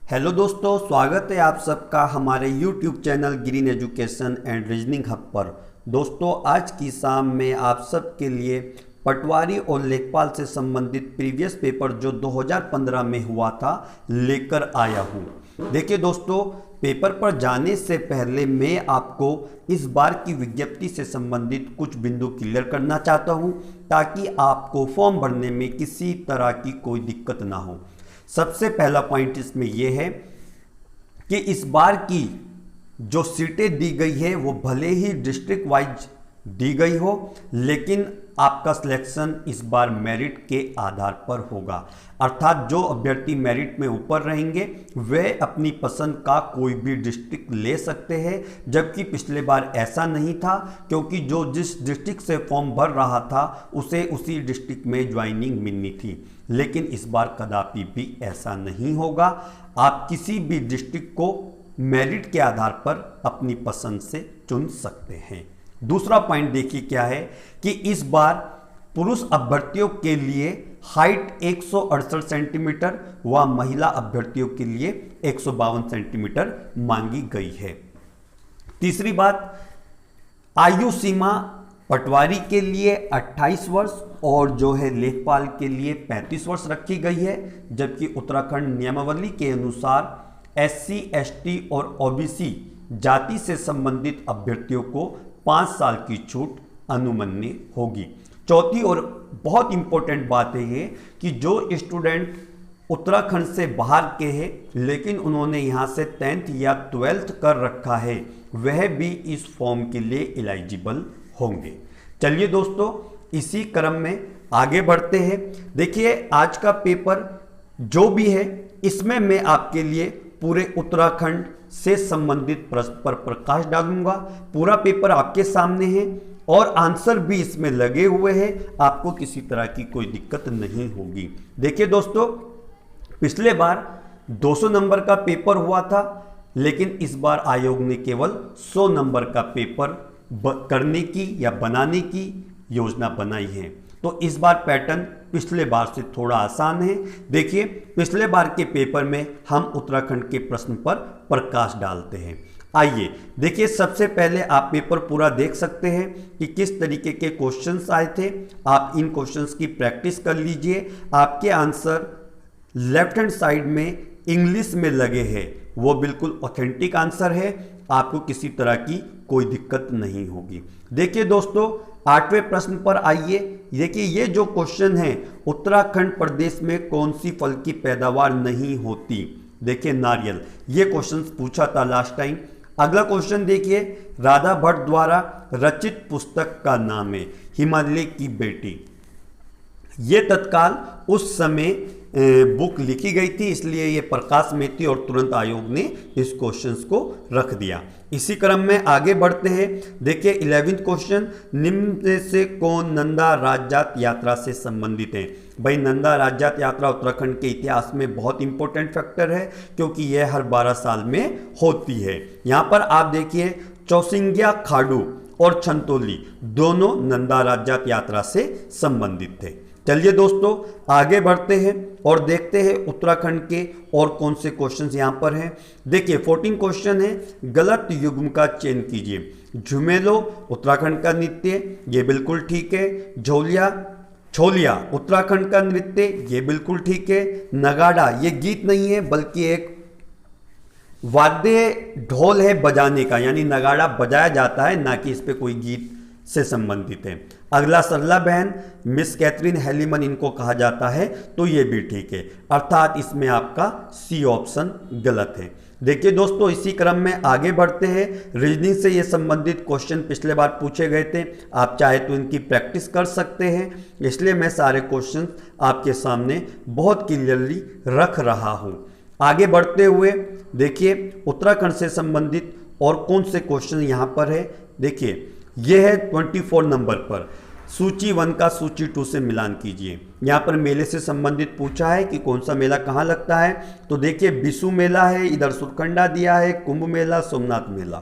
Hello दोस्तों, स्वागत है आप सबका हमारे YouTube channel green education and reasoning hub पर। दोस्तों, आज की शाम में आप सबके लिए पटवारी और लेखपाल से संबंधित प्रीवियस पेपर जो 2015 में हुआ था लेकर आया हूँ। देखिए दोस्तों, पेपर पर जाने से पहले मैं आपको इस बार की विज्ञप्ति से संबंधित कुछ बिंदु क्लियर करना चाहता हूँ ताकि आपको फॉर्म भरने में किसी तरह की कोई दिक्कत ना हो। सबसे पहला पॉइंट इसमें यह है कि इस बार की जो सीटें दी गई है वो भले ही डिस्ट्रिक्ट वाइज दी गई हो, लेकिन आपका सिलेक्शन इस बार मेरिट के आधार पर होगा। अर्थात जो अभ्यर्थी मेरिट में ऊपर रहेंगे वे अपनी पसंद का कोई भी डिस्ट्रिक्ट ले सकते हैं, जबकि पिछले बार ऐसा नहीं था, क्योंकि जो जिस डिस्ट्रिक्ट से फॉर्म भर रहा था उसे उसी डिस्ट्रिक्ट में ज्वाइनिंग मिलनी थी। लेकिन इस बार कदापि भी ऐसा नहीं होगा। आप किसी भी डिस्ट्रिक्ट को मेरिट के आधार पर अपनी पसंद से चुन सकते हैं। दूसरा पॉइंट देखिए क्या है कि इस बार पुरुष अभ्यर्थियों के लिए हाइट 168 सेंटीमीटर व महिला अभ्यर्थियों के लिए 152 सेंटीमीटर मांगी गई है। तीसरी बात, आयु सीमा पटवारी के लिए 28 वर्ष और जो है लेखपाल के लिए 35 वर्ष रखी गई है, जबकि उत्तराखंड नियमावली के अनुसार SC, ST और OBC जाति से संबंधित अभ्यर्थियों को 5 साल की छूट अनुमन्य होगी। चौथी और बहुत इंपॉर्टेंट बात है ये कि जो स्टूडेंट उत्तराखंड से बाहर के हैं लेकिन उन्होंने यहाँ से 10th या 12th कर रखा है, वह भी इस फॉर्म के लिए एलिजिबल होंगे। चलिए दोस्तों, इसी क्रम में आगे बढ़ते हैं। देखिए, आज का पेपर जो भी है इसमें मैं आपके लिए पूरे उत्तराखंड से संबंधित प्रश्न पर प्रकाश डालूंगा। पूरा पेपर आपके सामने है और आंसर भी इसमें लगे हुए हैं, आपको किसी तरह की कोई दिक्कत नहीं होगी। देखिए दोस्तों, पिछले बार 200 नंबर का पेपर हुआ था, लेकिन इस बार आयोग ने केवल 100 नंबर का पेपर करने की या बनाने की योजना बनाई है। तो इस बार पैटर्न पिछले बार से थोड़ा आसान है। देखिए, पिछले बार के पेपर में हम उत्तराखंड के प्रश्न पर प्रकाश डालते हैं। आइए देखिए, सबसे पहले आप पेपर पूरा देख सकते हैं कि किस तरीके के क्वेश्चंस आए थे। आप इन क्वेश्चंस की प्रैक्टिस कर लीजिए। आपके आंसर लेफ्ट हैंड साइड में इंग्लिश में लगे हैं, वो बिल्कुल ऑथेंटिक आंसर है, आपको किसी तरह की कोई दिक्कत नहीं होगी। देखिए दोस्तों, 8वें प्रश्न पर आइए। देखिए, ये जो क्वेश्चन है, उत्तराखंड प्रदेश में कौन सी फल की पैदावार नहीं होती? देखिए, नारियल। ये क्वेश्चन पूछा था लास्ट टाइम। अगला क्वेश्चन देखिए, राधा भट्ट द्वारा रचित पुस्तक का नाम है हिमालय की बेटी। ये तत्काल उस समय बुक लिखी गई थी, इसलिए ये प्रकाश में थी और तुरंत आयोग ने इस क्वेश्चंस को रख दिया। इसी क्रम में आगे बढ़ते हैं। देखिए, 11वां क्वेश्चन, निम्न में से कौन नंदा राजजात यात्रा से संबंधित है? भाई, नंदा राजजात यात्रा उत्तराखंड के इतिहास में बहुत इंपॉर्टेंट फैक्टर है, क्योंकि यह हर 12 साल में होती है। यहाँ पर आप देखिए, चौसिंग्या खाडू और छंतोली दोनों नंदा राजजात यात्रा से संबंधित थे। चलिए दोस्तों, आगे बढ़ते हैं और देखते हैं उत्तराखंड के और कौन से क्वेश्चंस यहाँ पर हैं। देखिए, 14 क्वेश्चन है, गलत युग्म का चयन कीजिए। झुमेलो उत्तराखंड का नृत्य, ये बिल्कुल ठीक है। छोलिया उत्तराखंड का नृत्य, ये बिल्कुल ठीक है। नगाड़ा ये गीत नहीं है बल्कि एक वाद्य ढोल है बजाने का, यानी नगाड़ा बजाया जाता है, ना कि इस पे कोई गीत से संबंधित है। अगला, सरला बहन मिस कैथरीन हेलीमन इनको कहा जाता है, तो ये भी ठीक है। अर्थात इसमें आपका सी ऑप्शन गलत है। देखिए दोस्तों, इसी क्रम में आगे बढ़ते हैं। रीजनिंग से ये संबंधित क्वेश्चन पिछले बार पूछे गए थे, आप चाहे तो इनकी प्रैक्टिस कर सकते हैं, इसलिए मैं सारे क्वेश्चन आपके सामने बहुत क्लियरली रख रहा हूँ। आगे बढ़ते हुए देखिए, उत्तराखंड से संबंधित और कौन से क्वेश्चन यहाँ पर है। देखिए, यह है 24 नंबर पर, सूची 1 का सूची 2 से मिलान कीजिए। यहाँ पर मेले से संबंधित पूछा है कि कौन सा मेला कहाँ लगता है। तो देखिए, बिशु मेला है, इधर सुरकंडा दिया है, कुंभ मेला, सोमनाथ मेला।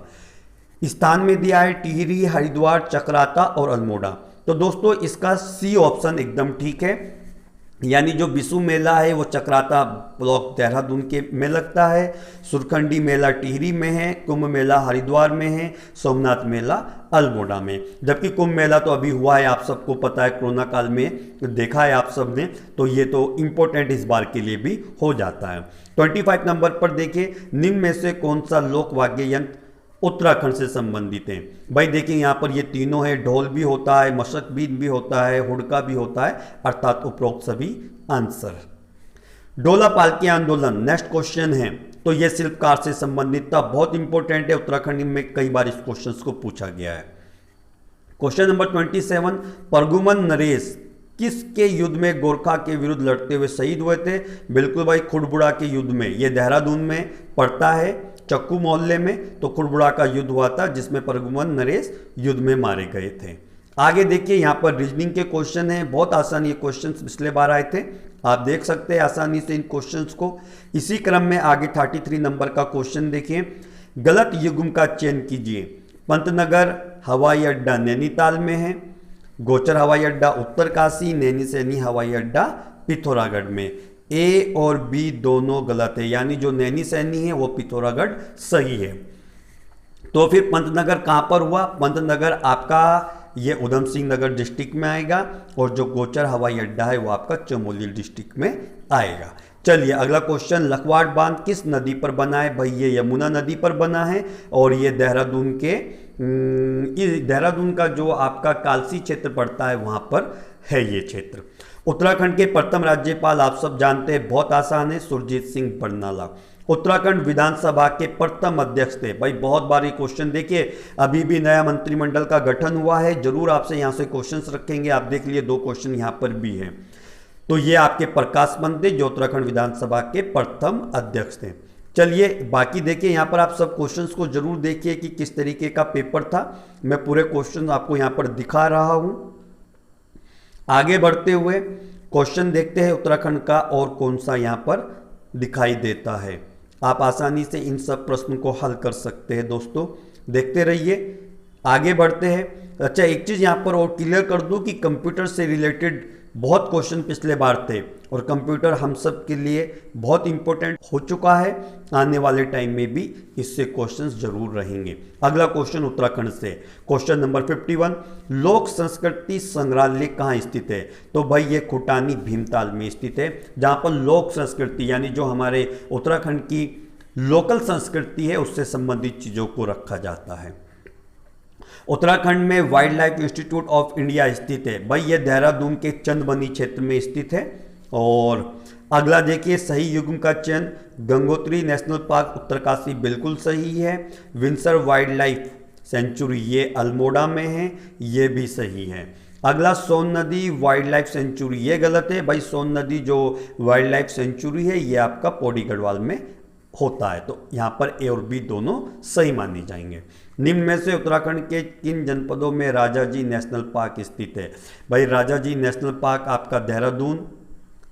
स्थान में दिया है टिहरी, हरिद्वार, चक्राता और अल्मोड़ा। तो दोस्तों, इसका सी ऑप्शन एकदम ठीक है। यानी जो बिशु मेला है वो चक्राता ब्लॉक देहरादून के में लगता है, सुरखंडी मेला टिहरी में है, कुंभ मेला हरिद्वार में है, सोमनाथ मेला अल्मोड़ा में। जबकि कुंभ मेला तो अभी हुआ है, आप सबको पता है, कोरोना काल में देखा है आप सब ने, तो ये तो इम्पोर्टेंट इस बार के लिए भी हो जाता है। 25 नंबर पर देखिए, निम्न में से कौन सा लोक वाद्य यंत्र उत्तराखंड से संबंधित है। भाई देखिए यहाँ पर ये तीनों है, ढोल भी होता है, मशक बीन भी होता है, हुड़का भी होता है, अर्थात उपरोक्त सभी आंसर। डोला पालकी आंदोलन नेक्स्ट क्वेश्चन है, तो ये शिल्पकार से संबंधित था, बहुत इंपॉर्टेंट है, उत्तराखंड में कई बार इस क्वेश्चन को पूछा गया है। क्वेश्चन नंबर 27, परगुमन नरेश किसके युद्ध में गोरखा के विरुद्ध लड़ते हुए शहीद हुए थे। बिल्कुल भाई, खुड़बुड़ा के युद्ध में, ये देहरादून में पड़ता है, चक्कू मोहल्ले में, तो खुड़बुड़ा का युद्ध हुआ था जिसमें परगुमन नरेश युद्ध में मारे गए थे। आगे देखिए यहाँ पर रीजनिंग के क्वेश्चन हैं, बहुत आसान ये क्वेश्चंस पिछले बार आए थे, आप देख सकते हैं आसानी से इन क्वेश्चंस को। इसी क्रम में आगे 33 नंबर का क्वेश्चन देखिए, गलत युग्म का चयन कीजिए। पंतनगर हवाई अड्डा नैनीताल में है, गोचर हवाई अड्डा उत्तरकाशी, नैनीसैनी हवाई अड्डा पिथौरागढ़ में। ए और बी दोनों गलत है, यानी जो नैनीसैनी है वो पिथौरागढ़ सही है। तो फिर पंतनगर कहाँ पर हुआ? पंतनगर आपका ये उधम सिंह नगर डिस्ट्रिक्ट में आएगा, और जो गोचर हवाई अड्डा है वो आपका चमोली डिस्ट्रिक्ट में आएगा। चलिए अगला क्वेश्चन, लखवाड़ बांध किस नदी पर बना है? भाई ये यमुना नदी पर बना है, और ये देहरादून के देहरादून का जो आपका कालसी क्षेत्र पड़ता है वहाँ पर है ये क्षेत्र। उत्तराखंड के प्रथम राज्यपाल आप सब जानते हैं, बहुत आसान है, सुरजीत सिंह बरनाला। उत्तराखंड विधानसभा के प्रथम अध्यक्ष थे। भाई बहुत बार ये क्वेश्चन देखिए, अभी भी नया मंत्रिमंडल का गठन हुआ है, जरूर आपसे यहाँ से क्वेश्चंस रखेंगे, आप देख लिए 2 क्वेश्चन यहाँ पर भी हैं। तो ये आपके प्रकाश पंत थे जो उत्तराखंड विधानसभा के प्रथम अध्यक्ष थे। चलिए बाकी देखिए, यहाँ पर आप सब क्वेश्चंस को जरूर देखिए कि किस तरीके का पेपर था, मैं पूरे क्वेश्चन आपको यहाँ पर दिखा रहा हूँ। आगे बढ़ते हुए क्वेश्चन देखते हैं उत्तराखंड का और कौन सा यहाँ पर दिखाई देता है। आप आसानी से इन सब प्रश्नों को हल कर सकते हैं दोस्तों, देखते रहिए। आगे बढ़ते हैं। अच्छा एक चीज़ यहाँ पर और क्लियर कर दूँ कि कंप्यूटर से रिलेटेड बहुत क्वेश्चन पिछले बार थे, और कंप्यूटर हम सब के लिए बहुत इंपॉर्टेंट हो चुका है, आने वाले टाइम में भी इससे क्वेश्चंस जरूर रहेंगे। अगला क्वेश्चन उत्तराखंड से, क्वेश्चन नंबर 51, लोक संस्कृति संग्रहालय कहाँ स्थित है? तो भाई ये खुटानी भीमताल में स्थित है, जहाँ पर लोक संस्कृति यानी जो हमारे उत्तराखंड की लोकल संस्कृति है उससे संबंधित चीज़ों को रखा जाता है। उत्तराखंड में wild life institute of India स्थित है। भाई ये देहरादून के चंदबनी क्षेत्र में स्थित है। और अगला देखिए, सही युग्म का चयन, गंगोत्री नेशनल पार्क उत्तरकाशी बिल्कुल सही है। विंसर वाइल्ड लाइफ सेंचुरी ये अल्मोड़ा में है, ये भी सही है। अगला सोन नदी वाइल्ड लाइफ सेंचुरी ये गलत है। भाई सोन नदी जो वाइल्ड लाइफ सेंचुरी है ये आपका पौड़ी गढ़वाल में होता है, तो यहाँ पर ए और बी दोनों सही माने जाएंगे। निम्न में से उत्तराखंड के किन जनपदों में राजाजी नेशनल पार्क स्थित है? भाई राजाजी नेशनल पार्क आपका देहरादून,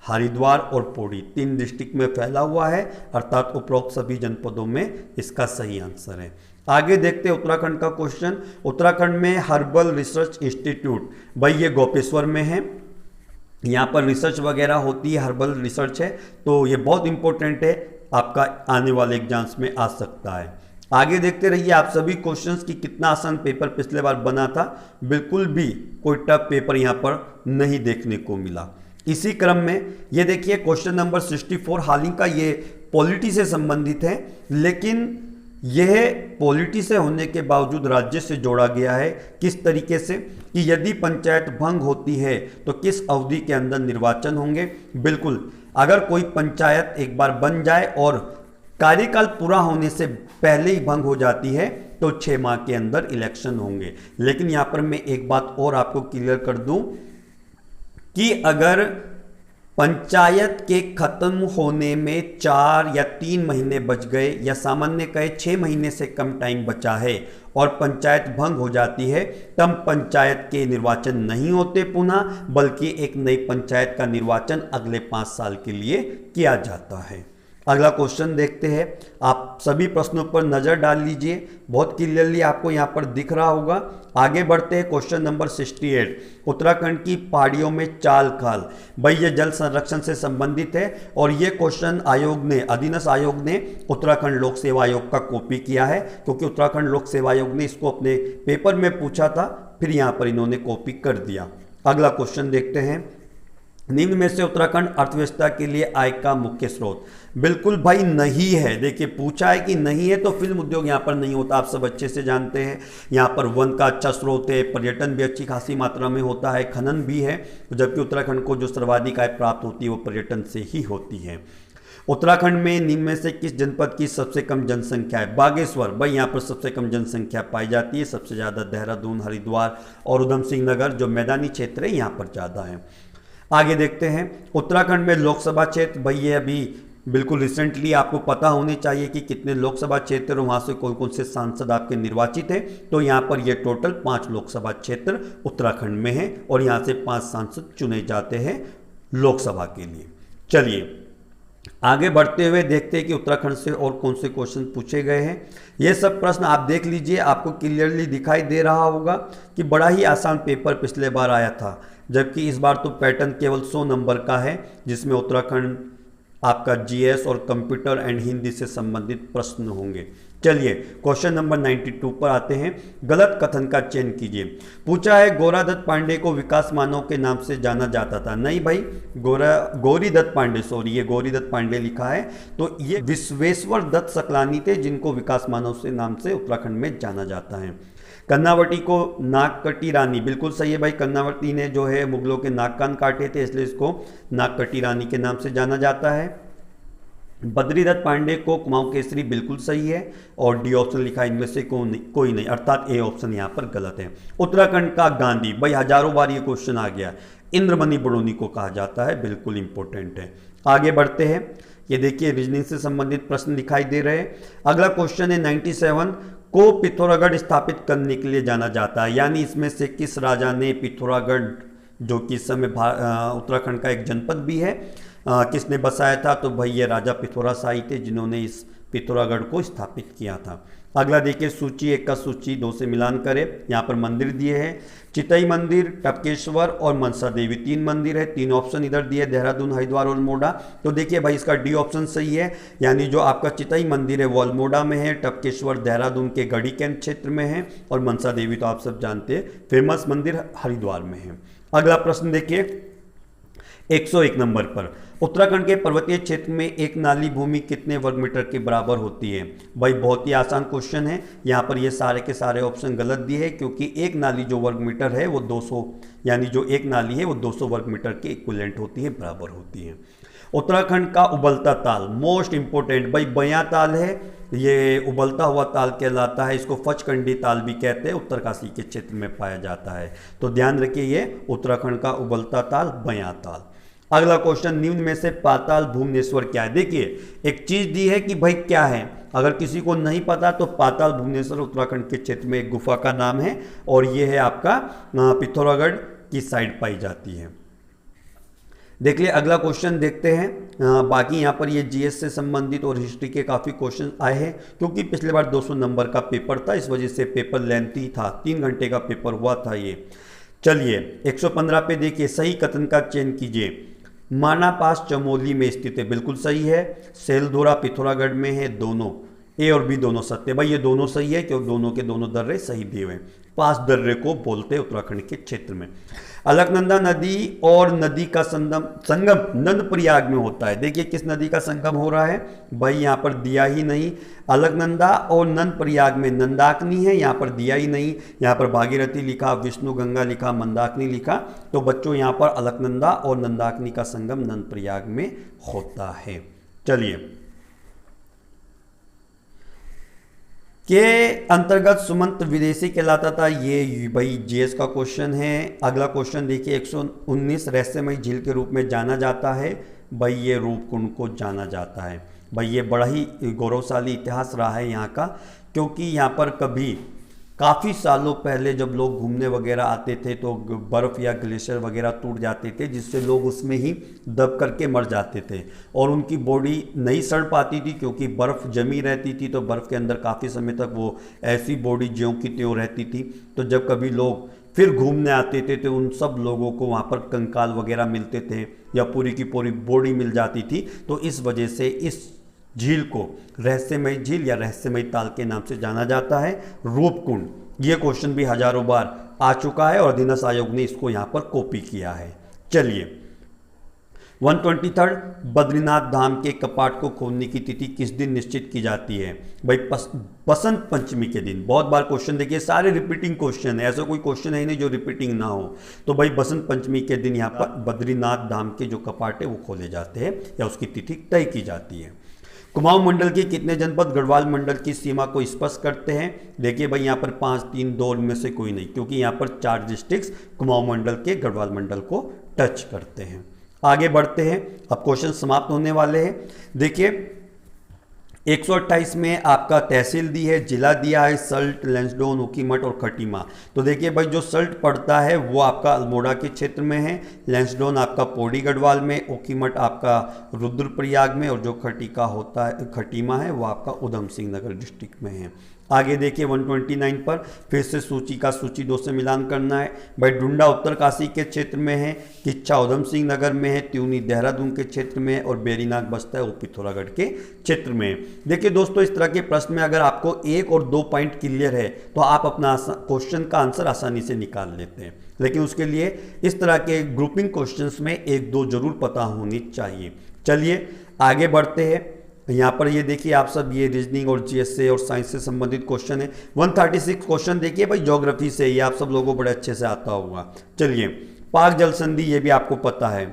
हरिद्वार और पौड़ी 3 डिस्ट्रिक्ट में फैला हुआ है, अर्थात उपरोक्त सभी जनपदों में इसका सही आंसर है। आगे देखते हैं उत्तराखंड का क्वेश्चन। उत्तराखंड में हर्बल रिसर्च इंस्टीट्यूट, भाई ये गोपेश्वर में है, यहाँ पर रिसर्च वगैरह होती है, हर्बल रिसर्च है, तो ये बहुत इंपॉर्टेंट है, आपका आने वाले एग्जाम्स में आ सकता है। आगे देखते रहिए आप सभी क्वेश्चंस की कितना आसान पेपर पिछले बार बना था, बिल्कुल भी कोई टफ पेपर यहाँ पर नहीं देखने को मिला। इसी क्रम में ये देखिए क्वेश्चन नंबर 64, हाल ही का ये पॉलिटी से संबंधित है, लेकिन यह पॉलिटी से होने के बावजूद राज्य से जोड़ा गया है। किस तरीके से कि यदि पंचायत भंग होती है तो किस अवधि के अंदर निर्वाचन होंगे? बिल्कुल, अगर कोई पंचायत एक बार बन जाए और कार्यकाल पूरा होने से पहले ही भंग हो जाती है तो 6 माह के अंदर इलेक्शन होंगे। लेकिन यहाँ पर मैं एक बात और आपको क्लियर कर दूं कि अगर पंचायत के खत्म होने में 4 या 3 महीने बच गए, या सामान्य कहे 6 महीने से कम टाइम बचा है और पंचायत भंग हो जाती है, तब पंचायत के निर्वाचन नहीं होते पुनः, बल्कि एक नई पंचायत का निर्वाचन अगले 5 साल के लिए किया जाता है। अगला क्वेश्चन देखते हैं। आप सभी प्रश्नों पर नज़र डाल लीजिए, बहुत क्लियरली आपको यहाँ पर दिख रहा होगा। आगे बढ़ते हैं क्वेश्चन नंबर 68। उत्तराखंड की पहाड़ियों में चाल खाल, भाई ये जल संरक्षण से संबंधित है और ये क्वेश्चन आयोग ने, अधीनस्थ आयोग ने उत्तराखंड लोक सेवा आयोग का कॉपी किया है, क्योंकि उत्तराखंड लोक सेवा आयोग ने इसको अपने पेपर में पूछा था, फिर यहाँ पर इन्होंने कॉपी कर दिया। अगला क्वेश्चन देखते हैं। निम्न में से उत्तराखंड अर्थव्यवस्था के लिए आय का मुख्य स्रोत, बिल्कुल भाई नहीं है। देखिए पूछा है कि नहीं है, तो फिल्म उद्योग यहाँ पर नहीं होता, आप सब अच्छे से जानते हैं। यहाँ पर वन का अच्छा स्रोत है, पर्यटन भी अच्छी खासी मात्रा में होता है, खनन भी है, जबकि उत्तराखंड को जो सर्वाधिक आय प्राप्त होती है वो पर्यटन से ही होती है। उत्तराखंड में निम्न में से किस जनपद की सबसे कम जनसंख्या है? बागेश्वर, भाई यहाँ पर सबसे कम जनसंख्या पाई जाती है, सबसे ज़्यादा देहरादून, हरिद्वार और उधम सिंह नगर जो मैदानी क्षेत्र है यहाँ पर ज़्यादा है। आगे देखते हैं। उत्तराखंड में लोकसभा क्षेत्र, भाई ये अभी बिल्कुल रिसेंटली आपको पता होने चाहिए कि कितने लोकसभा क्षेत्र और वहाँ से कौन कौन से सांसद आपके निर्वाचित हैं। तो यहाँ पर ये टोटल 5 लोकसभा क्षेत्र उत्तराखंड में है और यहाँ से 5 सांसद चुने जाते हैं लोकसभा के लिए। चलिए आगे बढ़ते हुए देखते हैं कि उत्तराखंड से और कौन से क्वेश्चन पूछे गए हैं। ये सब प्रश्न आप देख लीजिए, आपको क्लियरली दिखाई दे रहा होगा कि बड़ा ही आसान पेपर पिछले बार आया था, जबकि इस बार तो पैटर्न केवल 100 नंबर का है, जिसमें उत्तराखंड आपका जीएस और कंप्यूटर एंड हिंदी से संबंधित प्रश्न होंगे। चलिए क्वेश्चन नंबर 92 पर आते हैं। गलत कथन का चयन कीजिए। पूछा है गौरादत्त पांडे को विकास मानव के नाम से जाना जाता था। नहीं भाई, गौरीदत्त पांडे, सॉरी ये गौरीदत्त पांडे लिखा है, तो ये विश्वेश्वर दत्त सकलानी थे जिनको विकास मानव से नाम से उत्तराखंड में जाना जाता है। कर्नावती को नागकटी रानी, बिल्कुल सही है भाई, कर्नावती ने जो है मुगलों के नाक कान काटे थे, इसलिए इसको नागकटी रानी के नाम से जाना जाता है। बद्रीदत्त पांडे को कुमाऊं केसरी, बिल्कुल सही है, और डी ऑप्शन लिखा इनमें से कोई नहीं, अर्थात ए ऑप्शन यहाँ पर गलत है। उत्तराखंड का गांधी, भाई हजारों बार ये क्वेश्चन आ गया, इंद्रमणि बड़ोनी को कहा जाता है, बिल्कुल इंपॉर्टेंट है। आगे बढ़ते हैं। ये देखिए रीजनिंग से संबंधित प्रश्न दिखाई दे रहे हैं। अगला क्वेश्चन है 97 को पिथौरागढ़ स्थापित करने के लिए जाना जाता है, यानी इसमें से किस राजा ने पिथौरागढ़, जो कि इस समय उत्तराखंड का एक जनपद भी है, किसने बसाया था? तो भाई ये राजा पिथौराशाही थे जिन्होंने इस पिथौरागढ़ को स्थापित किया था। अगला देखिए सूची 1 का सूची 2 से मिलान करें। यहाँ पर मंदिर दिए हैं, चितई मंदिर, टपकेश्वर और मनसा देवी, 3 मंदिर है। 3 ऑप्शन इधर दिए, देहरादून, हरिद्वार और अल्मोड़ा। तो देखिए भाई इसका डी ऑप्शन सही है, यानी जो आपका चितई मंदिर है वो अल्मोड़ा में है, टपकेश्वर देहरादून के गढ़ी कैंट क्षेत्र में है, और मनसा देवी तो आप सब जानते हैं फेमस मंदिर हरिद्वार में है। अगला प्रश्न देखिए 101 नंबर पर, उत्तराखंड के पर्वतीय क्षेत्र में एक नाली भूमि कितने वर्ग मीटर के बराबर होती है? भाई बहुत ही आसान क्वेश्चन है, यहाँ पर ये सारे के सारे ऑप्शन गलत दिए हैं, क्योंकि एक नाली जो वर्ग मीटर है वो 200, यानी जो एक नाली है वो 200 वर्ग मीटर के इक्विवेलेंट होती है, बराबर होती है। उत्तराखंड का उबलता ताल, मोस्ट इंपोर्टेंट भाई बयां ताल है, ये उबलता हुआ ताल कहलाता है, इसको फचकंडी ताल भी कहते हैं, उत्तरकाशी के क्षेत्र में पाया जाता है। तो ध्यान रखिए ये उत्तराखंड का उबलता ताल बयां ताल। अगला क्वेश्चन, निम्न में से पाताल भुवनेश्वर क्या है? देखिए एक चीज दी है कि भाई क्या है, अगर किसी को नहीं पता तो पाताल भुवनेश्वर उत्तराखंड के क्षेत्र में एक गुफा का नाम है, और ये है आपका पिथौरागढ़ की साइड पाई जाती है। देखिए अगला क्वेश्चन देखते हैं। बाकी यहाँ पर ये जीएस से संबंधित और हिस्ट्री के काफ़ी क्वेश्चन आए हैं, क्योंकि पिछले बार 200 नंबर का पेपर था, इस वजह से पेपर लेंथी था, 3 घंटे का पेपर हुआ था ये। चलिए 115 पे देखिए, सही कथन का चयन कीजिए। माना पास चमोली में स्थित है, बिल्कुल सही है। सेलधोरा पिथौरागढ़ में है, दोनों ए और बी दोनों सत्य, भाई ये दोनों सही है, क्योंकि दोनों के दोनों दर्रे सही दिए हुए। पास दर्रे को बोलते हैं उत्तराखंड के क्षेत्र में। अलकनंदा नदी और नदी का संगम नंदप्रयाग में होता है। देखिए किस नदी का संगम हो रहा है, भाई यहाँ पर दिया ही नहीं। अलकनंदा और नंदप्रयाग में नंदाकिनी है, यहाँ पर दिया ही नहीं। यहाँ पर भागीरथी लिखा, विष्णु गंगा लिखा, मंदाकिनी लिखा, तो बच्चों यहाँ पर अलकनंदा और नंदाकिनी का संगम नंदप्रयाग में होता है। चलिए के अंतर्गत सुमंत विदेशी कहलाता था, ये भाई जीएस का क्वेश्चन है। अगला क्वेश्चन देखिए 119, रहस्यमय झील के रूप में जाना जाता है, भाई ये रूपकुंड को जाना जाता है। भाई ये बड़ा ही गौरवशाली इतिहास रहा है यहाँ का, क्योंकि यहाँ पर कभी काफ़ी सालों पहले जब लोग घूमने वगैरह आते थे तो बर्फ़ या ग्लेशियर वगैरह टूट जाते थे, जिससे लोग उसमें ही दब करके मर जाते थे और उनकी बॉडी नहीं सड़ पाती थी क्योंकि बर्फ़ जमी रहती थी। तो बर्फ़ के अंदर काफ़ी समय तक वो ऐसी बॉडी ज्यों की त्यों रहती थी। तो जब कभी लोग फिर घूमने आते थे तो उन सब लोगों को वहाँ पर कंकाल वगैरह मिलते थे या पूरी की पूरी बॉडी मिल जाती थी। तो इस वजह से इस झील को रहस्यमयी झील या रहस्यमयी ताल के नाम से जाना जाता है। रूपकुंड, ये क्वेश्चन भी हजारों बार आ चुका है और अधीनस्थ आयोग ने इसको यहाँ पर कॉपी किया है। चलिए 123 बद्रीनाथ धाम के कपाट को खोलने की तिथि किस दिन निश्चित की जाती है? भाई बसंत पंचमी के दिन। बहुत बार क्वेश्चन देखिए, सारे रिपीटिंग क्वेश्चन है, ऐसा कोई क्वेश्चन है ही नहीं जो रिपीटिंग ना हो। तो भाई बसंत पंचमी के दिन यहाँ पर बद्रीनाथ धाम के जो कपाट है वो खोले जाते हैं या उसकी तिथि तय की जाती है। कुमाऊं मंडल के कितने जनपद गढ़वाल मंडल की सीमा को स्पर्श करते हैं? देखिए भाई यहाँ पर 5, 3, 2 में से कोई नहीं, क्योंकि यहाँ पर 4 डिस्ट्रिक्ट्स कुमाऊं मंडल के गढ़वाल मंडल को टच करते हैं। आगे बढ़ते हैं, अब क्वेश्चन समाप्त होने वाले हैं। देखिए 128 में आपका तहसील दी है, जिला दिया है सल्ट, लैंसडौन, ऊखीमठ और खटीमा। तो देखिए भाई जो सल्ट पड़ता है वो आपका अल्मोड़ा के क्षेत्र में है, लैंसडौन आपका पौड़ी गढ़वाल में, ऊखीमठ आपका रुद्रप्रयाग में और जो खटीमा है वो आपका उधम सिंह नगर डिस्ट्रिक्ट में है। आगे देखिए 129 पर फिर से सूची का सूची 2 से मिलान करना है। भाई डुंडा उत्तरकाशी के क्षेत्र में है, किच्छा उधम सिंह नगर में है, त्यूनी देहरादून के क्षेत्र में है और बेरीनाग बस्ता है वो पिथौरागढ़ के क्षेत्र में है। देखिए दोस्तों इस तरह के प्रश्न में अगर आपको 1 और 2 पॉइंट क्लियर है तो आप अपना क्वेश्चन का आंसर आसानी से निकाल लेते हैं, लेकिन उसके लिए इस तरह के ग्रुपिंग क्वेश्चंस में 1-2 जरूर पता होनी चाहिए। चलिए आगे बढ़ते हैं। यहाँ पर ये देखिए आप सब, ये रीजनिंग और जीएस से और साइंस से संबंधित क्वेश्चन है। 136 क्वेश्चन देखिए भाई ज्योग्राफी से, ये आप सब लोगों को बड़े अच्छे से आता होगा। चलिए पाक जल संधि, ये भी आपको पता है।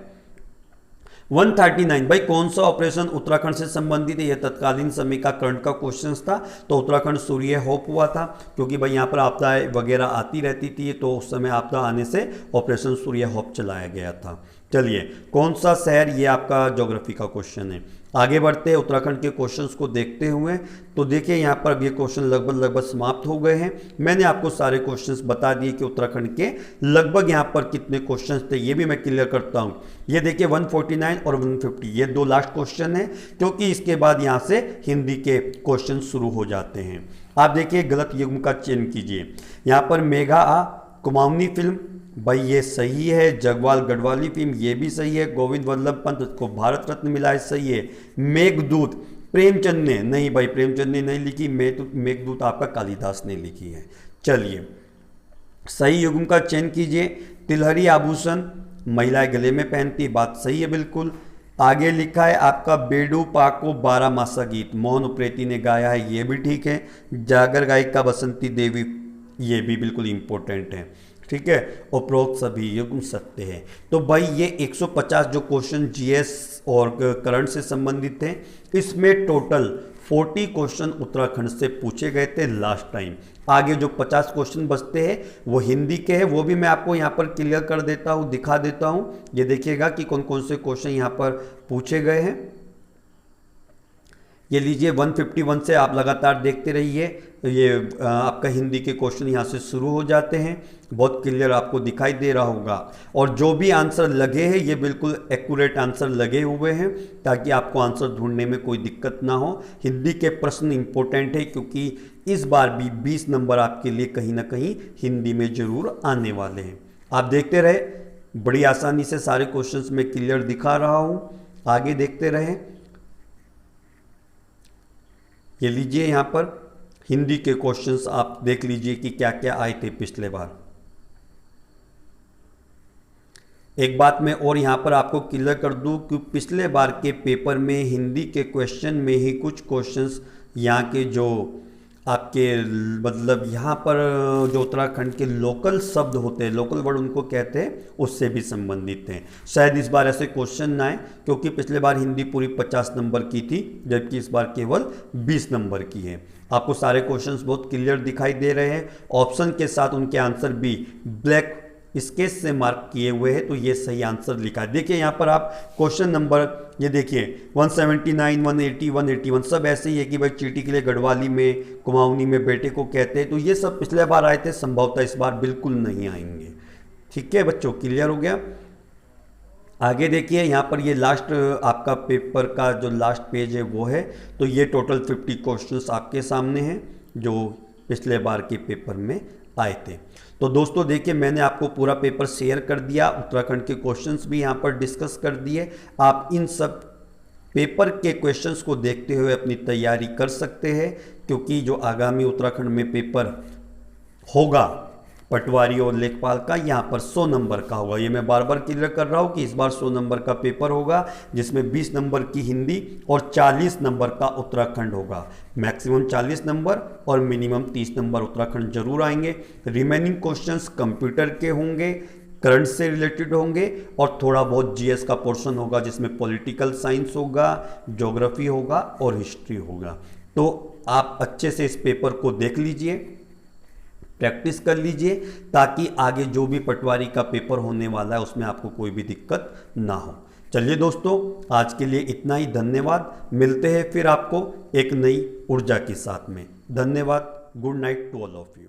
139 भाई कौन सा ऑपरेशन उत्तराखंड से संबंधित है? यह तत्कालीन समय का करंट का क्वेश्चन था। तो उत्तराखंड सूर्य होप हुआ था क्योंकि भाई यहाँ पर आपदाएं वगैरह आती रहती थी, तो उस समय आपदा आने से ऑपरेशन सूर्य होप चलाया गया था। चलिए कौन सा शहर, ये आपका ज्योग्राफी का क्वेश्चन है। आगे बढ़ते हैं उत्तराखंड के क्वेश्चंस को देखते हुए। तो देखिए यहाँ पर ये क्वेश्चन लगभग समाप्त हो गए हैं। मैंने आपको सारे क्वेश्चंस बता दिए कि उत्तराखंड के लगभग यहाँ पर कितने क्वेश्चंस थे, ये भी मैं क्लियर करता हूँ। ये देखिए 149 और 150 ये 2 लास्ट क्वेश्चन है, क्योंकि इसके बाद यहाँ से हिंदी के क्वेश्चन शुरू हो जाते हैं। आप देखिए गलत युग्म का चयन कीजिए। यहाँ पर मेघा कुमाऊनी फिल्म, भाई ये सही है। जगवाल गढ़वाली फिल्म, ये भी सही है। गोविंद वल्लभ पंत को भारत रत्न मिला है, सही है। मेघदूत प्रेमचंद ने, नहीं भाई प्रेमचंद ने नहीं लिखी, मेघदूत आपका कालिदास ने लिखी है। चलिए सही युग्म का चयन कीजिए। तिलहरी आभूषण महिलाएं गले में पहनती, बात सही है बिल्कुल। आगे लिखा है आपका बेडू पाको 12 मासा गीत मोहन उप्रेती ने गाया है, ये भी ठीक है। जागर गायिका बसंती देवी, ये भी बिल्कुल इंपॉर्टेंट है, ठीक है। उपरोक्त सभी युग्म सत्य है। तो भाई ये 150 जो क्वेश्चन जीएस और करंट से संबंधित थे, इसमें टोटल 40 क्वेश्चन उत्तराखंड से पूछे गए थे लास्ट टाइम। आगे जो 50 क्वेश्चन बचते हैं वो हिंदी के हैं, वो भी मैं आपको यहाँ पर क्लियर कर देता हूँ, दिखा देता हूँ। ये देखिएगा कि कौन कौन से क्वेश्चन यहाँ पर पूछे गए हैं। ये लीजिए 151 से आप लगातार देखते रहिए, ये आपका हिंदी के क्वेश्चन यहाँ से शुरू हो जाते हैं। बहुत क्लियर आपको दिखाई दे रहा होगा, और जो भी आंसर लगे हैं ये बिल्कुल एक्यूरेट आंसर लगे हुए हैं, ताकि आपको आंसर ढूंढने में कोई दिक्कत ना हो। हिंदी के प्रश्न इंपॉर्टेंट है क्योंकि इस बार भी 20 नंबर आपके लिए कहीं ना कहीं हिंदी में जरूर आने वाले हैं। आप देखते रहे, बड़ी आसानी से सारे क्वेश्चंस में क्लियर दिखा रहा हूँ, आगे देखते रहें। ये लीजिए यहाँ पर हिंदी के क्वेश्चंस आप देख लीजिए कि क्या क्या आए थे पिछले बार। एक बात मैं और यहाँ पर आपको क्लियर कर दूँ कि पिछले बार के पेपर में हिंदी के क्वेश्चन में ही कुछ क्वेश्चंस यहाँ के जो आपके मतलब यहाँ पर जो उत्तराखंड के लोकल शब्द होते हैं, लोकल वर्ड उनको कहते हैं, उससे भी संबंधित हैं। शायद इस बार ऐसे क्वेश्चन ना आए, क्योंकि पिछले बार हिंदी पूरी 50 नंबर की थी, जबकि इस बार केवल 20 नंबर की है। आपको सारे क्वेश्चंस बहुत क्लियर दिखाई दे रहे हैं, ऑप्शन के साथ उनके आंसर भी ब्लैक स्केच से मार्क किए हुए हैं, तो ये सही आंसर लिखा है। देखिए यहाँ पर आप क्वेश्चन नंबर ये देखिए 179, 180, 181 सब ऐसे ही है कि भाई चींटी के लिए गढ़वाली में, कुमाऊनी में बेटे को कहते हैं। तो ये सब पिछले बार आए थे, संभवतः इस बार बिल्कुल नहीं आएंगे। ठीक है बच्चों, क्लियर हो गया। आगे देखिए यहाँ पर ये लास्ट आपका पेपर का जो लास्ट पेज है वो है। तो ये टोटल 50 क्वेश्चंस आपके सामने हैं जो पिछले बार के पेपर में आए थे। तो दोस्तों देखिए मैंने आपको पूरा पेपर शेयर कर दिया, उत्तराखंड के क्वेश्चंस भी यहाँ पर डिस्कस कर दिए। आप इन सब पेपर के क्वेश्चंस को देखते हुए अपनी तैयारी कर सकते हैं, क्योंकि जो आगामी उत्तराखंड में पेपर होगा पटवारी और लेखपाल का, यहाँ पर 100 नंबर का होगा। ये मैं बार बार क्लियर कर रहा हूँ कि इस बार 100 नंबर का पेपर होगा, जिसमें 20 नंबर की हिंदी और 40 नंबर का उत्तराखंड होगा। मैक्सिमम 40 नंबर और मिनिमम 30 नंबर उत्तराखंड जरूर आएंगे। रिमेनिंग क्वेश्चंस कंप्यूटर के होंगे, करंट से रिलेटेड होंगे और थोड़ा बहुत जीएस का पोर्शन होगा, जिसमें पॉलिटिकल साइंस होगा, ज्योग्राफी होगा और हिस्ट्री होगा। तो आप अच्छे से इस पेपर को देख लीजिए, प्रैक्टिस कर लीजिए, ताकि आगे जो भी पटवारी का पेपर होने वाला है उसमें आपको कोई भी दिक्कत ना हो। चलिए दोस्तों, आज के लिए इतना ही। धन्यवाद। मिलते हैं फिर आपको एक नई ऊर्जा के साथ में। धन्यवाद। Good night to all of you.